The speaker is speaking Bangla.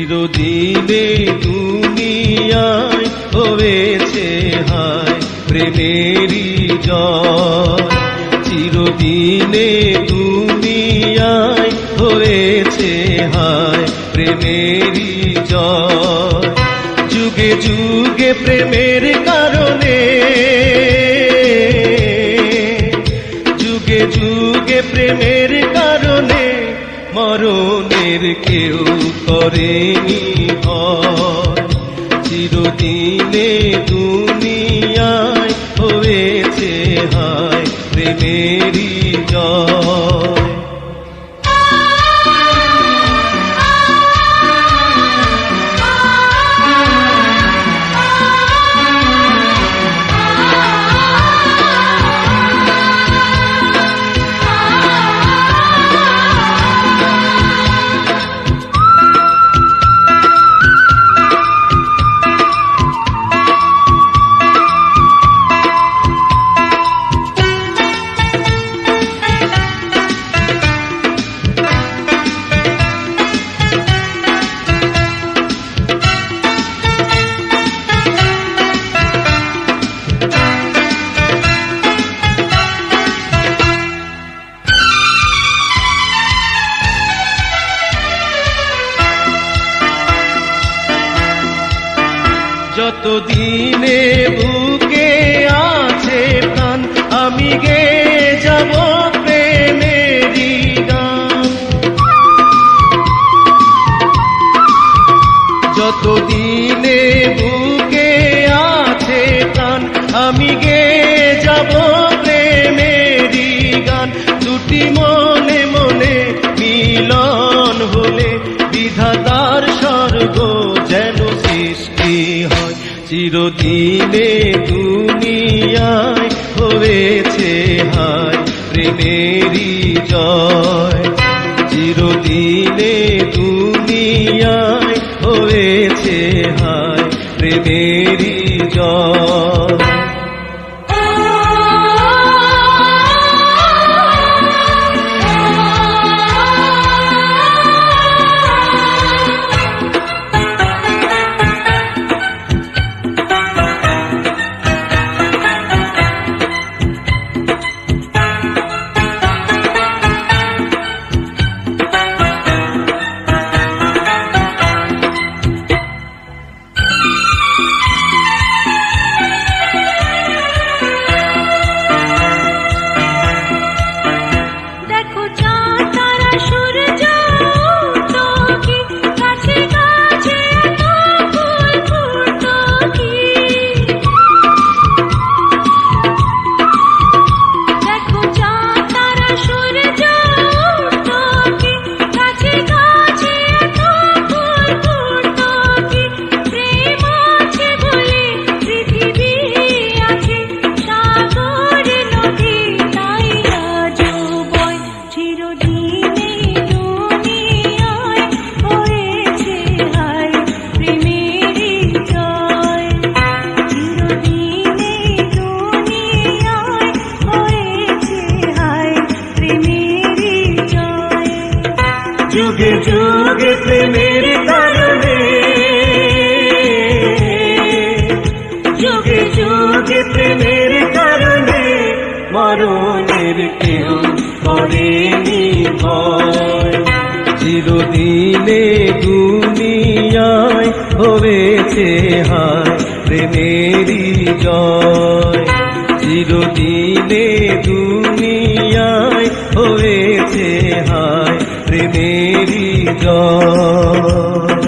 চিরদিনে দুনিয়ায় হয়েছে হায় প্রেমেরই জয়। চিরদিনে দুনিয়ায় হয়েছে হায় প্রেমেরই জয়। যুগে যুগে প্রেমের কারণে, যুগে যুগে প্রেমের কারণে মরণের কেউ করেনি ভয়। চিরদিনে দুনিয়ায় হয়েছে হায় প্রেমেরই জয়। যতদিনে বুকে আছে প্রাণ আমি গেয়ে যাব প্রেমেরই গান। যতদিনে বুকে আছে প্রাণ আমি গেয়ে যাব প্রেমেরই গান। দুটি মনে মনে মিলন হলে বিধাতার স্বর্গ যেন সৃষ্টি হয়। চিরদিনে দুনিয়ায় হয়েছে হায় প্রেমেরই জয়। চিরদিনে দুনিয়ায় হয়েছে হায় প্রেমেরই জয়। যুগে যুগে প্রেমের কারণে, যুগে যুগে প্রেমের কারণে মরণের কেউ করেনি ভয়। চিরদিনে দুনিয়ায় হয়েছে হায় প্রেমেরই জয়। চিরদিনে দুনিয়ায় হয়েছে হায় প্রেমেরই জয়।